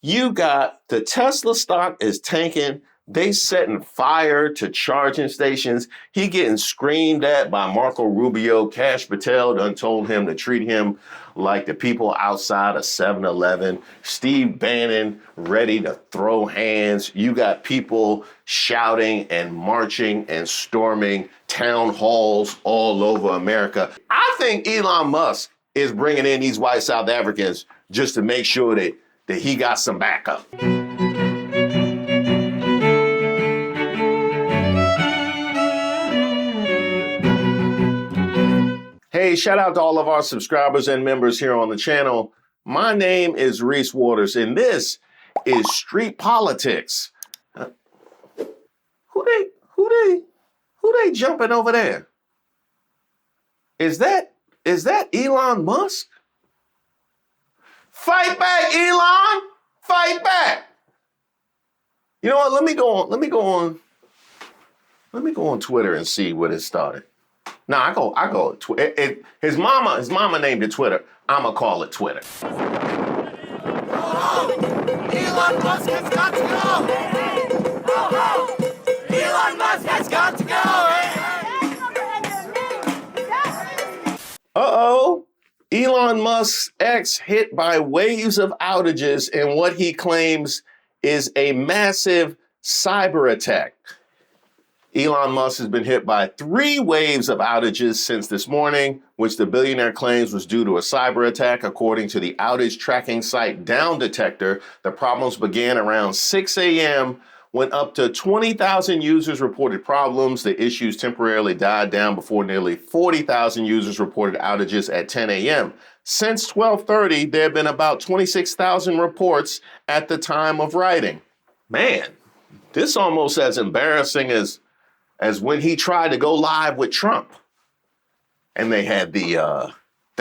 You got the Tesla stock is tanking. They setting fire to charging stations. He getting screamed at by Marco Rubio. Kash Patel done told him to treat him like the people outside of 7-Eleven. Steve Bannon ready to throw hands. You got people shouting and marching and storming town halls all over America. I think Elon Musk is bringing in these white South Africans just to make sure that he got some backup. Hey, shout out to all of our subscribers and members here on the channel. My name is Reese Waters, and this is Street Politics. Who they jumping over there? Is that Elon Musk? Fight back, Elon! Fight back! You know what? Let me go on Twitter and see what it started. No, I go Twitter. His mama named it Twitter. I'ma call it Twitter. Elon Musk has got to go! Elon Musk has got to go! Uh-oh. Elon Musk's X hit by waves of outages in what he claims is a massive cyber attack. Elon Musk has been hit by 3 waves of outages since this morning, which the billionaire claims was due to a cyber attack. According to the outage tracking site Down Detector, the problems began around 6 a.m. when up to 20,000 users reported problems. The issues temporarily died down before nearly 40,000 users reported outages at 10 a.m. Since 12:30, there have been about 26,000 reports at the time of writing. Man, this almost as embarrassing as when he tried to go live with Trump and they had the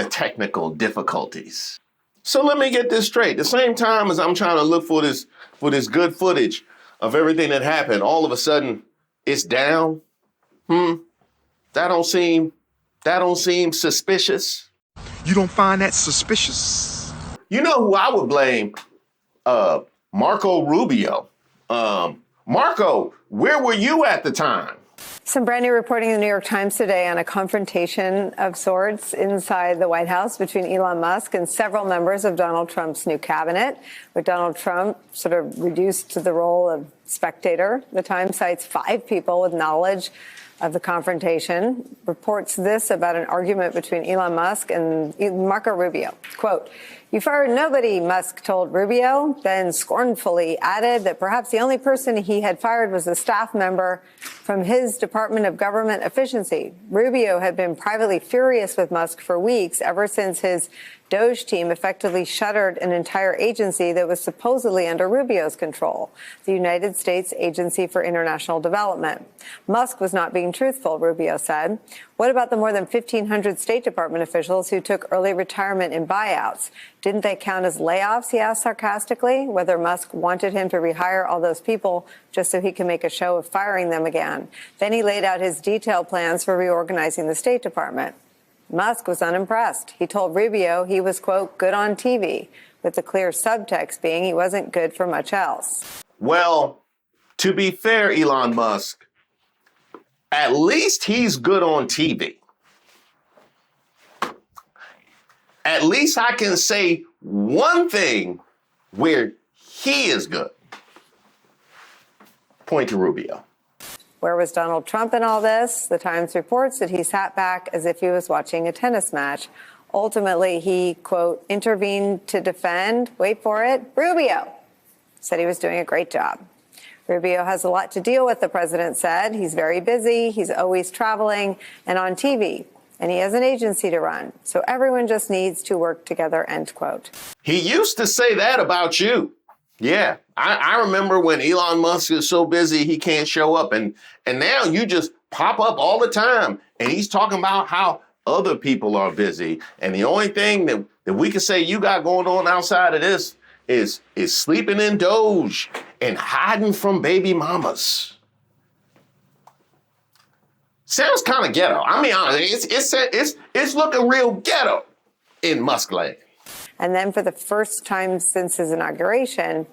technical difficulties. So let me get this straight. The same time as I'm trying to look for this good footage of everything that happened, all of a sudden it's down. That don't seem suspicious. You don't find that suspicious? You know who I would blame? Marco Rubio. Marco, where were you at the time? Some brand new reporting in the New York Times today on a confrontation of sorts inside the White House between Elon Musk and several members of Donald Trump's new cabinet, with Donald Trump sort of reduced to the role of spectator. The Times cites 5 people with knowledge of the confrontation, reports this about an argument between Elon Musk and Marco Rubio. Quote, "You fired nobody," Musk told Rubio, then scornfully added that perhaps the only person he had fired was a staff member from his Department of Government Efficiency. Rubio had been privately furious with Musk for weeks, ever since his Doge team effectively shuttered an entire agency that was supposedly under Rubio's control, the United States Agency for International Development. Musk was not being truthful, Rubio said. What about the more than 1,500 State Department officials who took early retirement in buyouts? Didn't they count as layoffs, he asked sarcastically, whether Musk wanted him to rehire all those people just so he can make a show of firing them again. Then he laid out his detailed plans for reorganizing the State Department. Musk was unimpressed. He told Rubio he was, quote, good on TV, with the clear subtext being he wasn't good for much else. Well, to be fair, Elon Musk, at least he's good on TV. At least I can say one thing where he is good. Point to Rubio. Where was Donald Trump in all this? The Times reports that he sat back as if he was watching a tennis match. Ultimately, he, quote, intervened to defend, wait for it, Rubio. Said he was doing a great job. Rubio has a lot to deal with, the president said. He's very busy, he's always traveling and on TV, and he has an agency to run. So everyone just needs to work together, end quote. He used to say that about you. Yeah, I remember when Elon Musk is so busy he can't show up, and now you just pop up all the time, and he's talking about how other people are busy, and the only thing that we can say you got going on outside of this is sleeping in Doge and hiding from baby mamas. Sounds kind of ghetto. I mean, it's looking real ghetto in Musk land. And then for the first time since his inauguration,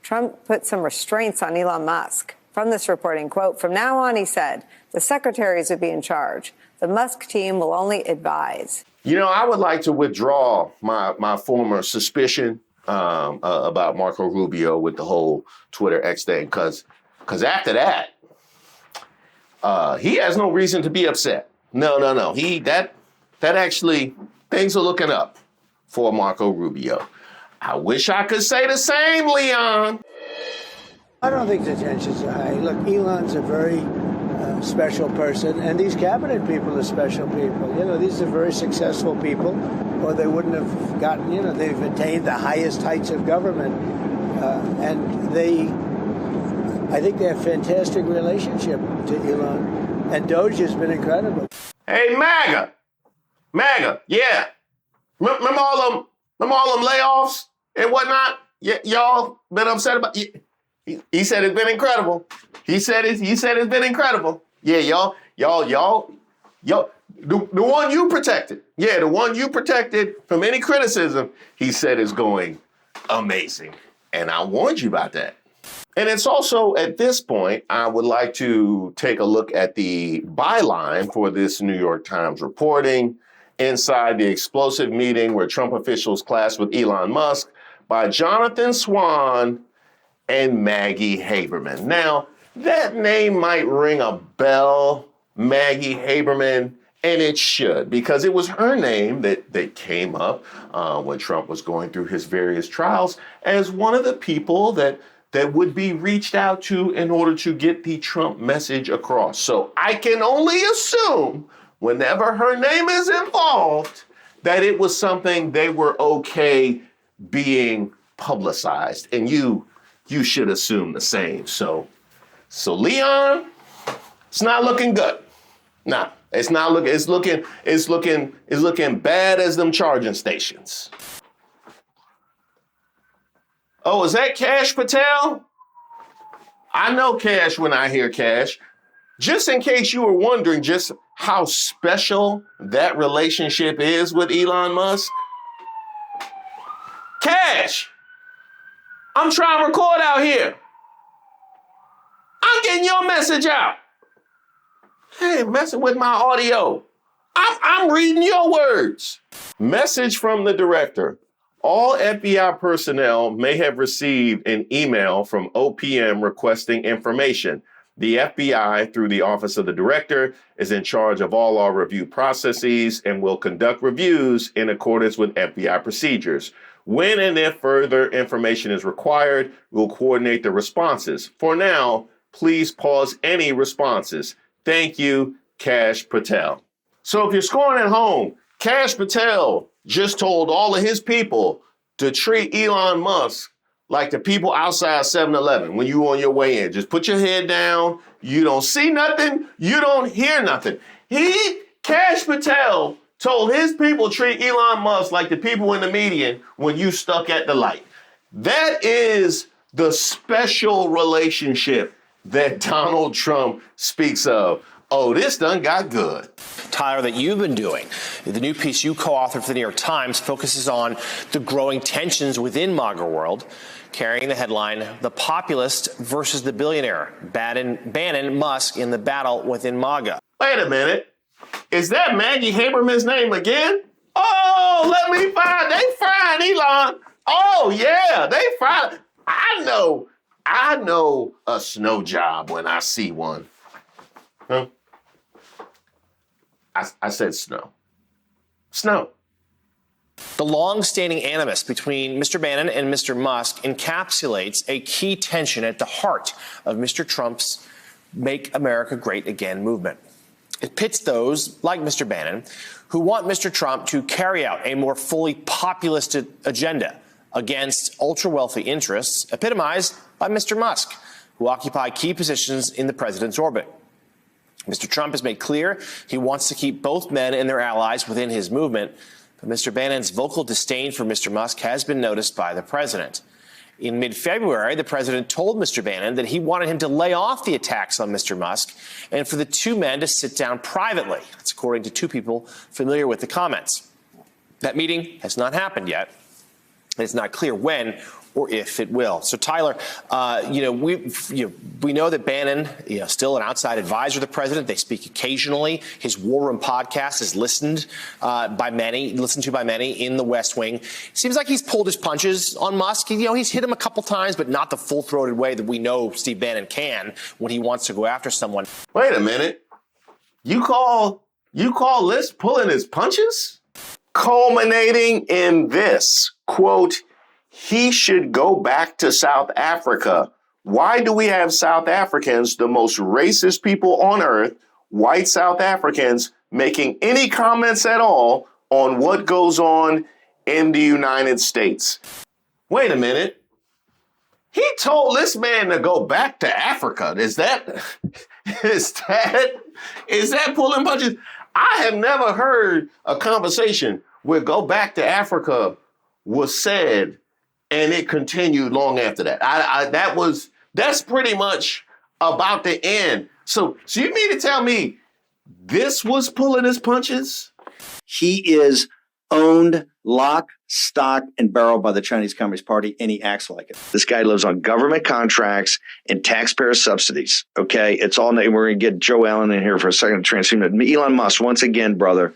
Trump put some restraints on Elon Musk. From this reporting, quote, "From now on," he said, "the secretaries would be in charge. The Musk team will only advise." You know, I would like to withdraw my former suspicion about Marco Rubio with the whole Twitter X thing, because after that, he has no reason to be upset. No. That actually, things are looking up for Marco Rubio. I wish I could say the same, Leon. I don't think the tensions are high. Look, Elon's a very special person, and these cabinet people are special people. You know, these are very successful people, or they wouldn't have gotten, you know, they've attained the highest heights of government. And I think they have a fantastic relationship to Elon. And Doge has been incredible. Hey, MAGA, yeah. Remember all them layoffs and whatnot? Y'all been upset about it? He said it's been incredible. He said it's been incredible. Yeah, y'all, the one you protected. Yeah, the one you protected from any criticism, he said is going amazing. And I warned you about that. And it's also, at this point, I would like to take a look at the byline for this New York Times reporting inside the explosive meeting where Trump officials clashed with Elon Musk by Jonathan Swan and Maggie Haberman. Now, that name might ring a bell, Maggie Haberman, and it should, because it was her name that came up when Trump was going through his various trials as one of the people that would be reached out to in order to get the Trump message across. So I can only assume whenever her name is involved that it was something they were okay being publicized. And you should assume the same. So Leon, it's not looking good. Nah, it's not looking, it's looking bad as them charging stations. Oh, is that Kash Patel? I know Kash when I hear Kash. Just in case you were wondering just how special that relationship is with Elon Musk. Kash, I'm trying to record out here. I'm getting your message out. Hey, messing with my audio. I'm reading your words. Message from the director. All FBI personnel may have received an email from OPM requesting information. The FBI, through the Office of the Director, is in charge of all our review processes and will conduct reviews in accordance with FBI procedures. When and if further information is required, we'll coordinate the responses. For now, please pause any responses. Thank you, Kash Patel. So if you're scoring at home, Kash Patel just told all of his people to treat Elon Musk like the people outside 7-Eleven when you on your way in. Just put your head down. You don't see nothing. You don't hear nothing. Kash Patel, told his people treat Elon Musk like the people in the median when you stuck at the light. That is the special relationship that Donald Trump speaks of. Oh, this done got good. Tyler, that you've been doing. The new piece you co-authored for the New York Times focuses on the growing tensions within MAGA world, carrying the headline, "The Populist versus the Billionaire, Bannon, Musk in the battle within MAGA." Wait a minute. Is that Maggie Haberman's name again? Oh, let me find. They frying Elon. Oh, yeah, they frying. I know a snow job when I see one. Huh? I said snow. Snow. The long-standing animus between Mr. Bannon and Mr. Musk encapsulates a key tension at the heart of Mr. Trump's Make America Great Again movement. It pits those, like Mr. Bannon, who want Mr. Trump to carry out a more fully populist agenda against ultra-wealthy interests, epitomized by Mr. Musk, who occupy key positions in the president's orbit. Mr. Trump has made clear he wants to keep both men and their allies within his movement, but Mr. Bannon's vocal disdain for Mr. Musk has been noticed by the president. In mid-February, the president told Mr. Bannon that he wanted him to lay off the attacks on Mr. Musk and for the two men to sit down privately. That's according to two people familiar with the comments. That meeting has not happened yet. It's not clear when or if it will. So, Tyler, we know that Bannon, still an outside advisor to the president. They speak occasionally. His War Room podcast is listened to by many in the West Wing. Seems like he's pulled his punches on Musk. He's hit him a couple times, but not the full-throated way that we know Steve Bannon can when he wants to go after someone. Wait a minute. You call this pulling his punches? Culminating in this, quote, he should go back to South Africa. Why do we have South Africans, the most racist people on earth, white South Africans, making any comments at all on what goes on in the United States? Wait a minute. He told this man to go back to Africa. Is that pulling punches? I have never heard a conversation where go back to Africa was said and it continued long after that. That's pretty much about the end. So you mean to tell me this was pulling his punches? He is owned lock, stock, and barrel by the Chinese Communist Party, and he acts like it. This guy lives on government contracts and taxpayer subsidies. Okay, it's all. We're going to get Joe Allen in here for a second to transform it. Elon Musk, once again, brother,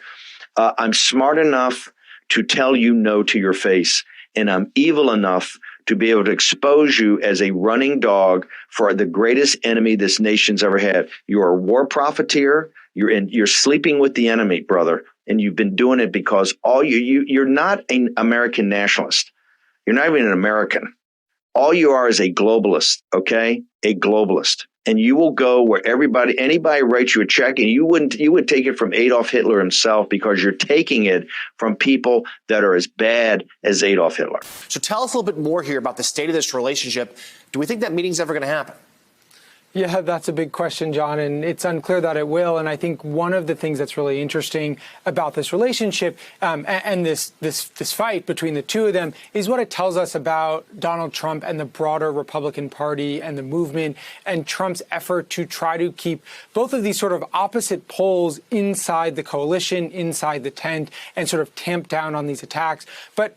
I'm smart enough to tell you no to your face, and I'm evil enough to be able to expose you as a running dog for the greatest enemy this nation's ever had. You're a war profiteer. You're sleeping with the enemy, brother. And you've been doing it because you're not an American nationalist. You're not even an American. All you are is a globalist, okay? A globalist. And you will go where anybody writes you a check, and you would take it from Adolf Hitler himself, because you're taking it from people that are as bad as Adolf Hitler. So tell us a little bit more here about the state of this relationship. Do we think that meeting's ever going to happen? Yeah, that's a big question, John, and it's unclear that it will. And I think one of the things that's really interesting about this relationship and this fight between the two of them is what it tells us about Donald Trump and the broader Republican Party and the movement, and Trump's effort to try to keep both of these sort of opposite poles inside the coalition, inside the tent, and sort of tamp down on these attacks. But,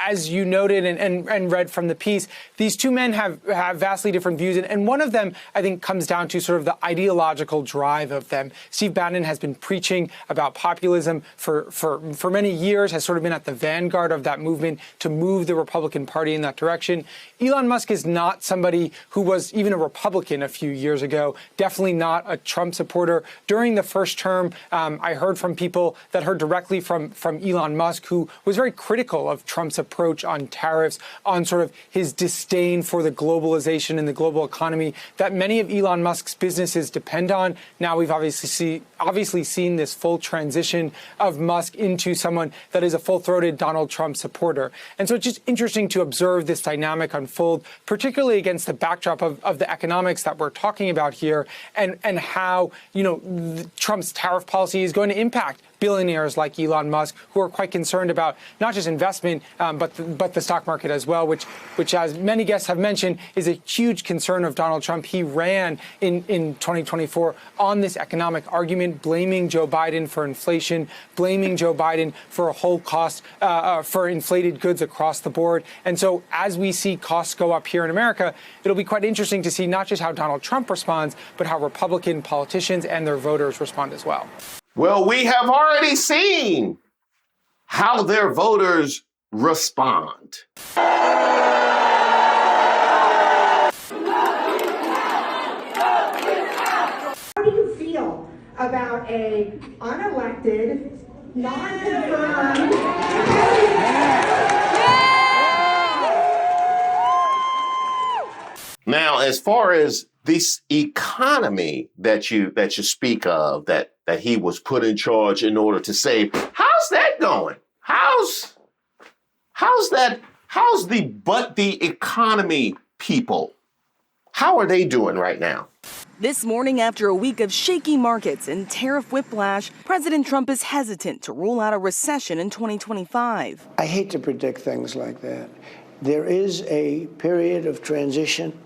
as you noted and read from the piece, these two men have vastly different views, and one of them, I think, comes down to sort of the ideological drive of them. Steve Bannon has been preaching about populism for many years, has sort of been at the vanguard of that movement to move the Republican Party in that direction. Elon Musk is not somebody who was even a Republican a few years ago, definitely not a Trump supporter. During the first term, I heard from people that heard directly from Elon Musk, who was very critical of Trump's approach on tariffs, on sort of his disdain for the globalization and the global economy that many of Elon Musk's businesses depend on. Now we've obviously seen this full transition of Musk into someone that is a full-throated Donald Trump supporter. And so it's just interesting to observe this dynamic unfold, particularly against the backdrop of the economics that we're talking about here, and how, Trump's tariff policy is going to impact billionaires like Elon Musk, who are quite concerned about not just investment, but the stock market as well, which, as many guests have mentioned, is a huge concern of Donald Trump. He ran in 2024 on this economic argument, blaming Joe Biden for inflation, blaming Joe Biden for a whole cost for inflated goods across the board. And so as we see costs go up here in America, it'll be quite interesting to see not just how Donald Trump responds, but how Republican politicians and their voters respond as well. Well, we have already seen how their voters respond. How do you feel about a unelected, non-confirmed... Now, as far as this economy that you speak of, that he was put in charge in order to save, how's that going? How's the economy people? How are they doing right now? This morning, after a week of shaky markets and tariff whiplash, President Trump is hesitant to rule out a recession in 2025. I hate to predict things like that. There is a period of transition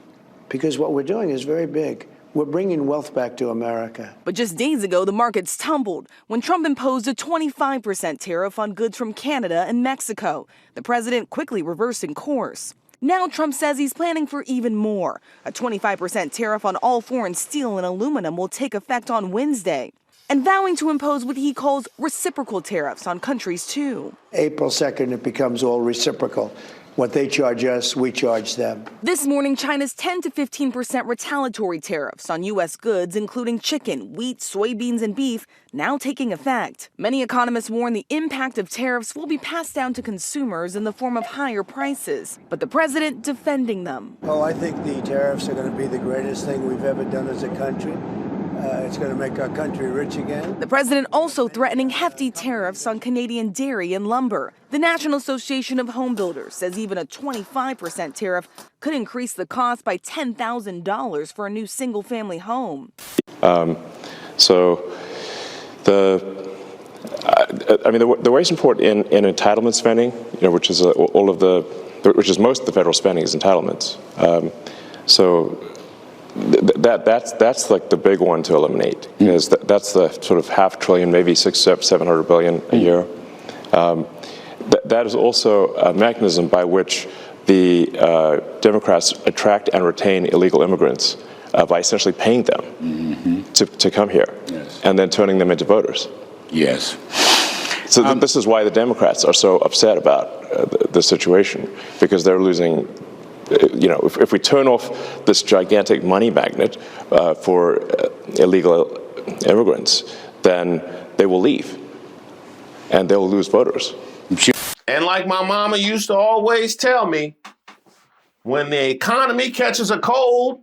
because what we're doing is very big. We're bringing wealth back to America. But just days ago, the markets tumbled when Trump imposed a 25% tariff on goods from Canada and Mexico. The president quickly reversing course. Now Trump says he's planning for even more. A 25% tariff on all foreign steel and aluminum will take effect on Wednesday, and vowing to impose what he calls reciprocal tariffs on countries too. April 2nd, it becomes all reciprocal. What they charge us, we charge them. This morning, China's 10 to 15% retaliatory tariffs on U.S. goods, including chicken, wheat, soybeans, and beef, now taking effect. Many economists warn the impact of tariffs will be passed down to consumers in the form of higher prices, but the president defending them. Oh, I think the tariffs are going to be the greatest thing we've ever done as a country. It's going to make our country rich again. The president also threatening hefty tariffs on Canadian dairy and lumber. The National Association of Home Builders says even a 25% tariff could increase the cost by $10,000 for a new single-family home. So the wage support in entitlement spending, which is which is most of the federal spending is entitlements. That's like the big one to eliminate, because that's the sort of $500 billion, maybe $700 billion a year. That is also a mechanism by which the Democrats attract and retain illegal immigrants by essentially paying them to come here, and then turning them into voters. Yes. So this is why the Democrats are so upset about the situation, because they're losing. If we turn off this gigantic money magnet for illegal immigrants, then they will leave, and they'll lose voters. And like my mama used to always tell me, when the economy catches a cold,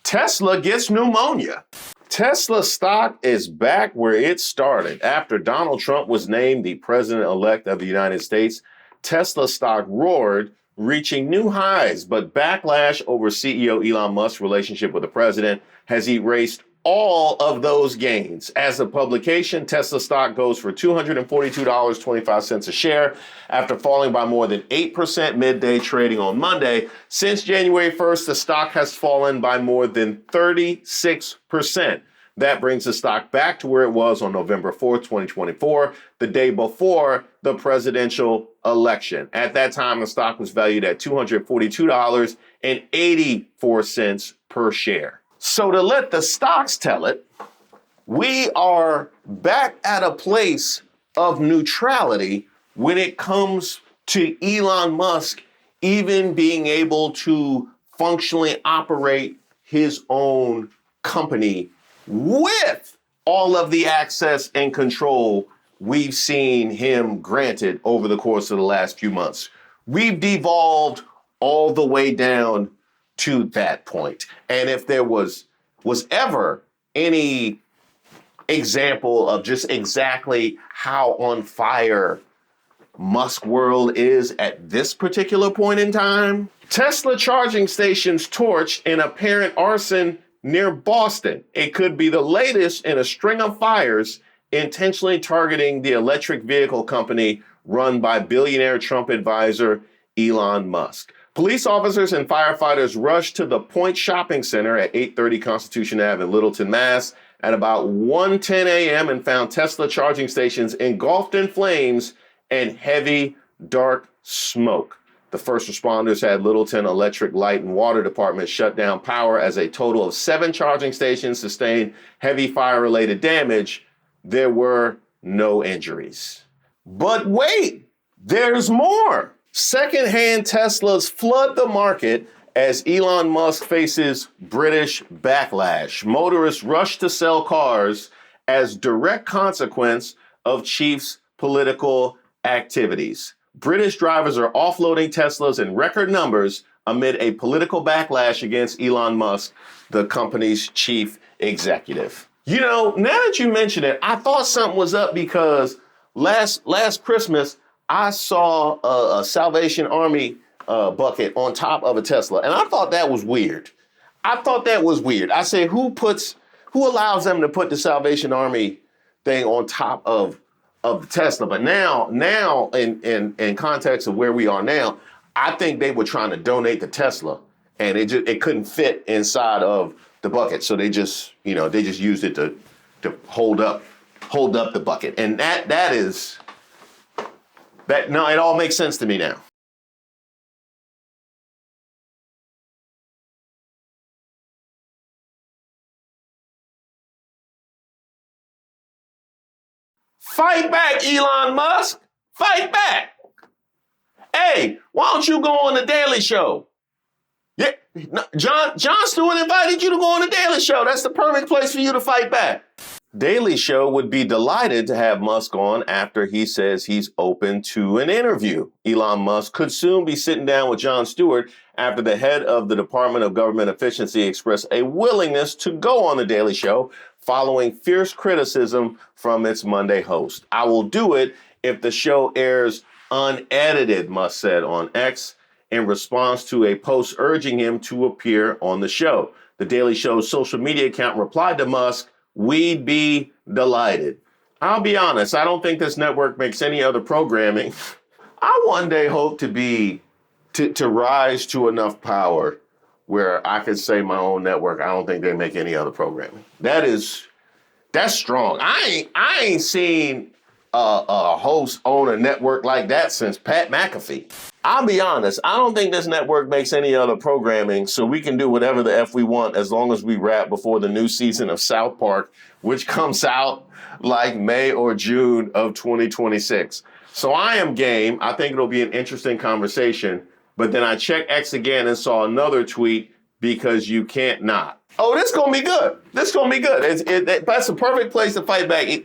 Tesla gets pneumonia. Tesla stock is back where it started. After Donald Trump was named the president-elect of the United States, Tesla stock roared, reaching new highs, but backlash over CEO Elon Musk's relationship with the president has erased all of those gains. As a publication, Tesla stock goes for $242.25 a share after falling by more than 8% midday trading on Monday. Since January 1st, the stock has fallen by more than 36%. That brings the stock back to where it was on November 4th, 2024, the day before the presidential election. At that time, the stock was valued at $242.84 per share. So to let the stocks tell it, we are back at a place of neutrality when it comes to Elon Musk even being able to functionally operate his own company with all of the access and control we've seen him granted over the course of the last few months. We've devolved all the way down to that point. And if there was ever any example of just exactly how on fire Musk world is at this particular point in time, Tesla charging stations torched in apparent arson near Boston. It could be the latest in a string of fires intentionally targeting the electric vehicle company run by billionaire Trump advisor Elon Musk. Police officers and firefighters rushed to the Point Shopping Center at 830 Constitution Ave in Littleton, Mass. at about 1:10 a.m. and found Tesla charging stations engulfed in flames and heavy, dark smoke. The first responders had Littleton Electric Light and Water Department shut down power as a total of 7 charging stations sustained heavy fire-related damage. There were no injuries. But wait, there's more. Secondhand Teslas flood the market as Elon Musk faces British backlash. Motorists rush to sell cars as direct consequence of Chief's political activities. British drivers are offloading Teslas in record numbers amid a political backlash against Elon Musk, the company's chief executive. You know, now that you mention it, I thought something was up because last Christmas, I saw a Salvation Army bucket on top of a Tesla, and I thought that was weird. I said, who allows them to put the Salvation Army thing on top of the Tesla? But now in context of where we are now, I think they were trying to donate the Tesla and it couldn't fit inside of the bucket. So they just used it to hold up the bucket. And it all makes sense to me now. Fight back, Elon Musk. Fight back. Hey, why don't you go on the Daily Show? Yeah, John Stewart invited you to go on the Daily Show. That's the perfect place for you to fight back. Daily Show would be delighted to have Musk on after he says he's open to an interview. Elon Musk could soon be sitting down with John Stewart after the head of the Department of Government Efficiency expressed a willingness to go on the Daily Show following fierce criticism from its Monday host. I will do it if the show airs unedited, Musk said on X in response to a post urging him to appear on the show. The Daily Show's social media account replied to Musk, "We'd be delighted." I'll be honest, I don't think this network makes any other programming. I one day hope to rise to enough power where I could say my own network, I don't think they make any other programming. That's strong. I ain't seen a host own a network like that since Pat McAfee. I'll be honest, I don't think this network makes any other programming, so we can do whatever the F we want as long as we wrap before the new season of South Park, which comes out like May or June of 2026. So I am game. I think it'll be an interesting conversation. But then I checked X again and saw another tweet, because you can't not. Oh, this gonna be good. This gonna be good. That's a perfect place to fight back.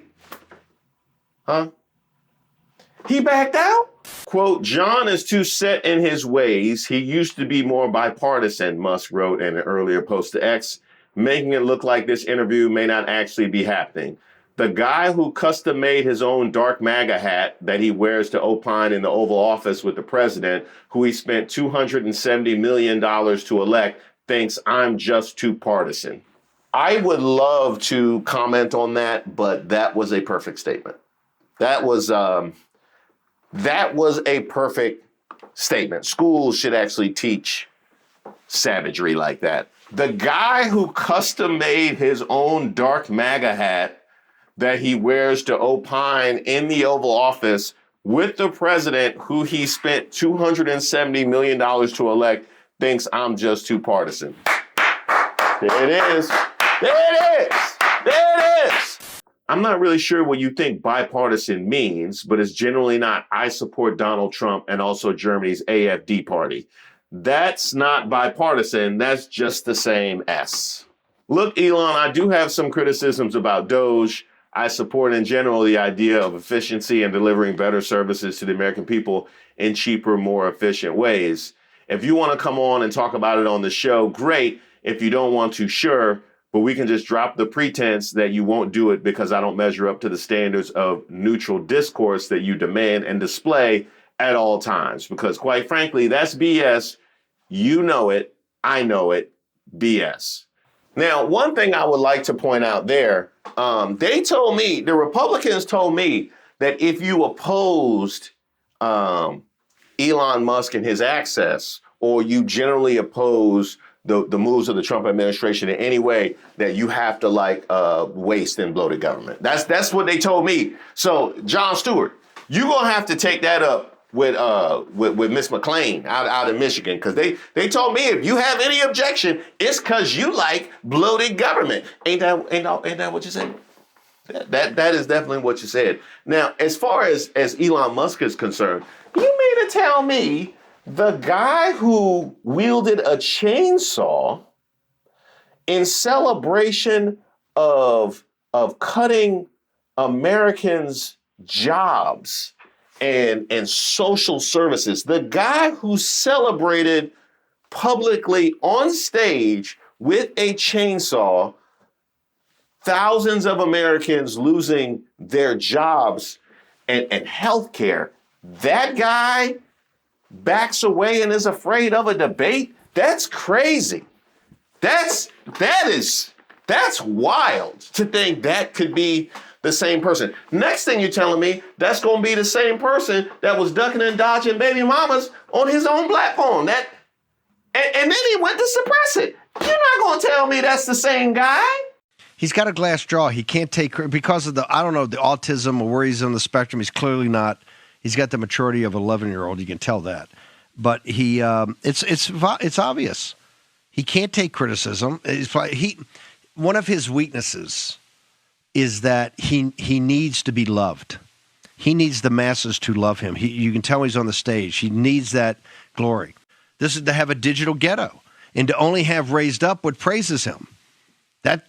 Huh? He backed out? Quote, John is too set in his ways. He used to be more bipartisan, Musk wrote in an earlier post to X, making it look like this interview may not actually be happening. The guy who custom made his own dark MAGA hat that he wears to opine in the Oval Office with the president, who he spent $270 million to elect, thinks I'm just too partisan. I would love to comment on that, but that was a perfect statement. That was a perfect statement. Schools should actually teach savagery like that. The guy who custom made his own dark MAGA hat that he wears to opine in the Oval Office with the president, who he spent $270 million to elect, thinks I'm just too partisan. There it is. There it is. There it is. I'm not really sure what you think bipartisan means, but it's generally not I support Donald Trump and also Germany's AfD party. That's not bipartisan. That's just the same S. Look, Elon, I do have some criticisms about Doge. I support in general the idea of efficiency and delivering better services to the American people in cheaper, more efficient ways. If you want to come on and talk about it on the show, great. If you don't want to, sure. But we can just drop the pretense that you won't do it because I don't measure up to the standards of neutral discourse that you demand and display at all times. Because quite frankly, that's BS. You know it. I know it. BS. Now, one thing I would like to point out there, the Republicans told me that if you opposed Elon Musk and his access, or you generally oppose the moves of the Trump administration in any way, that you have to waste and bloat the government. That's what they told me. So, John Stewart, you're gonna have to take that up with Miss McClain out of Michigan, because they told me if you have any objection, it's because you like bloated government. Ain't that what you said? That is definitely what you said. Now, as far as Elon Musk is concerned, you mean to tell me the guy who wielded a chainsaw in celebration of cutting Americans' jobs and social services, the guy who celebrated publicly on stage with a chainsaw thousands of Americans losing their jobs and health care, that guy backs away and is afraid of a debate? That's crazy. That's wild to think that could be the same person. Next thing you're telling me, that's going to be the same person that was ducking and dodging baby mamas on his own platform. And then he went to suppress it. You're not going to tell me that's the same guy. He's got a glass jaw. He can't take, because of the autism or where he's on the spectrum. He's clearly not. He's got the maturity of an 11-year-old. You can tell that. But it's obvious. He can't take criticism. One of his weaknesses is that he needs to be loved. He needs the masses to love him. You can tell he's on the stage. He needs that glory. This is to have a digital ghetto and to only have raised up what praises him. That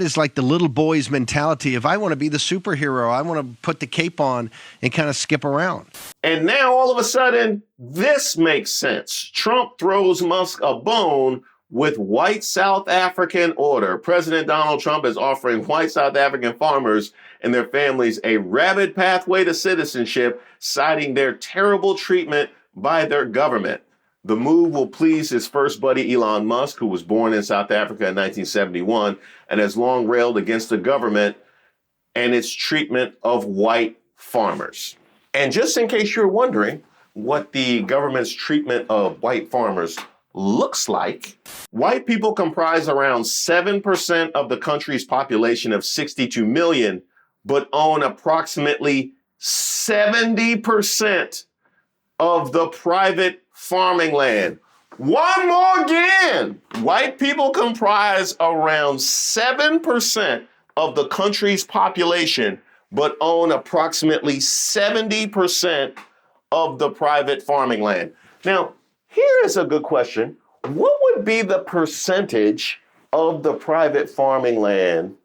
is like the little boy's mentality. If I want to be the superhero, I want to put the cape on and kind of skip around. And now all of a sudden, this makes sense. Trump throws Musk a bone with white South African order. President Donald Trump is offering white South African farmers and their families a rapid pathway to citizenship, citing their terrible treatment by their government. The move will please his first buddy, Elon Musk, who was born in South Africa in 1971 and has long railed against the government and its treatment of white farmers. And just in case you're wondering what the government's treatment of white farmers looks like, white people comprise around 7% of the country's population of 62 million, but own approximately 70% of the private farming land. One more again. White people comprise around 7% of the country's population, but own approximately 70% of the private farming land. Now, here is a good question. What would be the percentage of the private farming land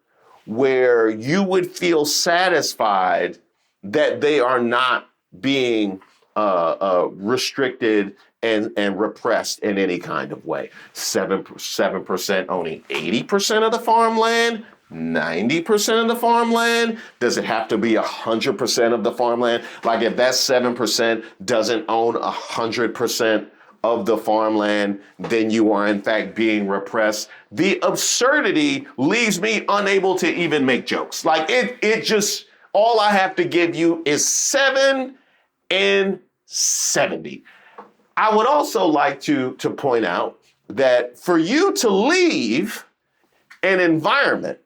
where you would feel satisfied that they are not being restricted and repressed in any kind of way? 7% owning 80% of the farmland, 90% of the farmland? Does it have to be 100% of the farmland? Like if that 7% doesn't own 100% of the farmland, then you are in fact being repressed. The absurdity leaves me unable to even make jokes. Like it just, all I have to give you is 7 and 70. I would also like to point out that for you to leave an environment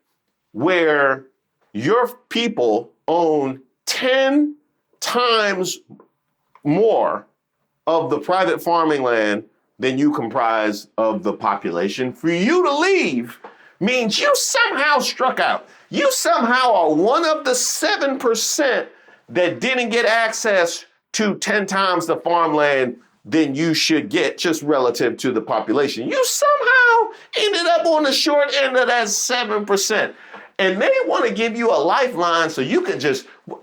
where your people own 10 times more of the private farming land than you comprise of the population, for you to leave means you somehow struck out. You somehow are one of the 7% that didn't get access to 10 times the farmland than you should get just relative to the population. You somehow ended up on the short end of that 7%. And they want to give you a lifeline so you can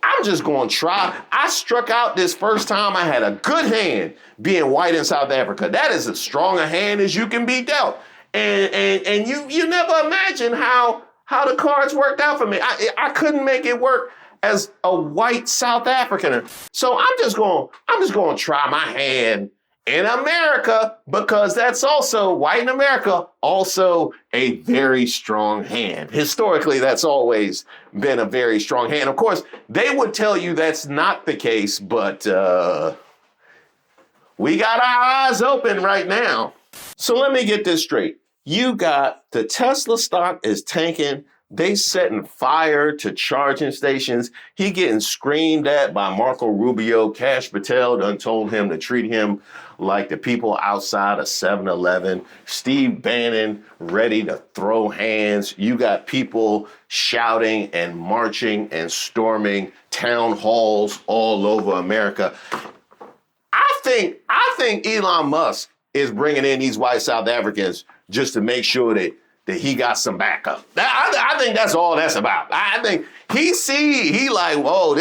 I'm just going to try. I struck out this first time. I had a good hand being white in South Africa. That is as strong a hand as you can be dealt. And you never imagine how the cards worked out for me. I couldn't make it work as a white South Africaner. So I'm just going to try my hand in America, because that's also, white in America, also a very strong hand. Historically, that's always been a very strong hand. Of course, they would tell you that's not the case, but we got our eyes open right now. So let me get this straight. You got the Tesla stock is tanking. They setting fire to charging stations. He getting screamed at by Marco Rubio. Kash Patel done told him to treat him like the people outside of 7-Eleven. Steve Bannon ready to throw hands. You got people shouting and marching and storming town halls all over America. I think Elon Musk is bringing in these white South Africans just to make sure that he got some backup. I think that's all that's about. I think he like, whoa,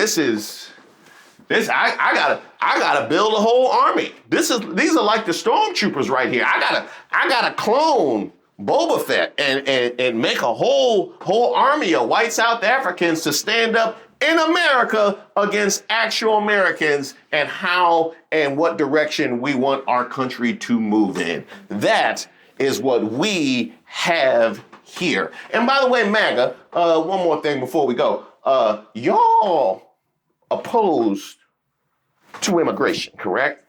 I gotta build a whole army. These are like the stormtroopers right here. I gotta clone Boba Fett and make a whole army of white South Africans to stand up in America against actual Americans and how and what direction we want our country to move in. That is what we have here. And by the way, MAGA, one more thing before we go. Y'all opposed to immigration, correct?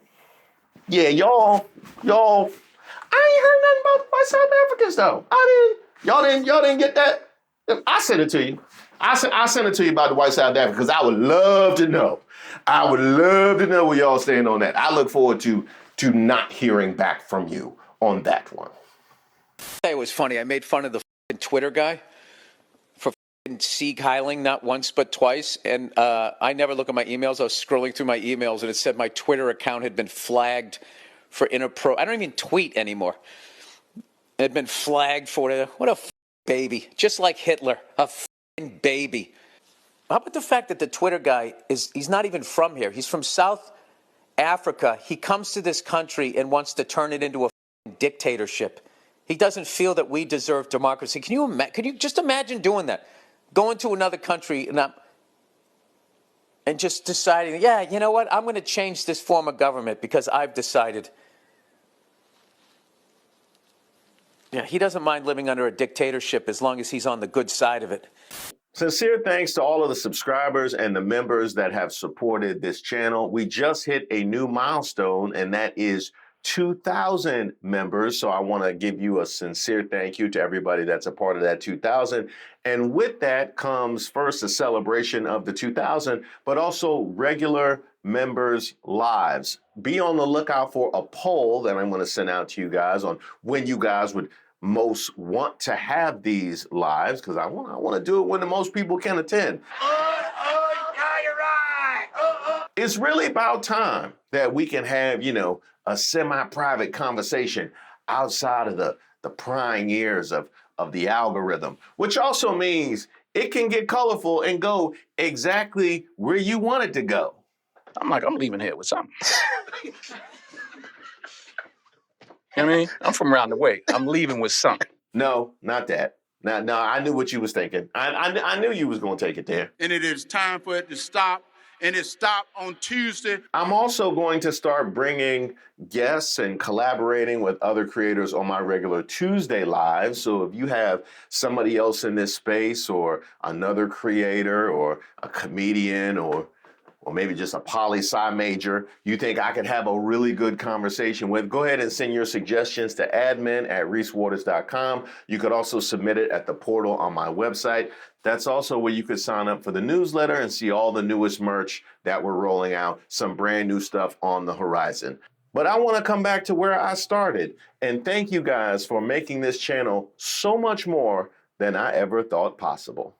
Yeah, y'all, I ain't heard nothing about my South Africans though. Y'all didn't get that. I sent it to you. I sent it to you about the white South Africa because I would love to know. I would love to know where y'all stand on that. I look forward to not hearing back from you on that one. It was funny. I made fun of the Twitter guy for Sieg Heiling not once but twice, and I never look at my emails. I was scrolling through my emails, and it said my Twitter account had been flagged for I don't even tweet anymore. It had been flagged for what a baby, just like Hitler, a baby. How about the fact that the Twitter guy he's not even from here. He's from South Africa. He comes to this country and wants to turn it into a dictatorship. He doesn't feel that we deserve democracy. Can you just imagine doing that? Going to another country and just deciding, yeah, you know what? I'm going to change this form of government because I've decided. Yeah, he doesn't mind living under a dictatorship as long as he's on the good side of it. Sincere thanks to all of the subscribers and the members that have supported this channel. We just hit a new milestone, and that is 2,000 members. So I want to give you a sincere thank you to everybody that's a part of that 2,000. And with that comes first a celebration of the 2,000, but also regular members' lives. Be on the lookout for a poll that I'm going to send out to you guys on when you guys would most want to have these lives, because I want to do it when the most people can attend. It's really about time that we can have, a semi-private conversation outside of the prying ears of the algorithm, which also means it can get colorful and go exactly where you want it to go. I'm leaving here with something. I mean, I'm from around the way. I'm leaving with something. No, not that. No, I knew what you was thinking. I knew you was going to take it there. And it is time for it to stop. And it stopped on Tuesday. I'm also going to start bringing guests and collaborating with other creators on my regular Tuesday lives. So if you have somebody else in this space or another creator or a comedian or maybe just a poli-sci major you think I could have a really good conversation with, go ahead and send your suggestions to admin@reesewaters.com. You could also submit it at the portal on my website. That's also where you could sign up for the newsletter and see all the newest merch that we're rolling out, some brand new stuff on the horizon. But I want to come back to where I started and thank you guys for making this channel so much more than I ever thought possible.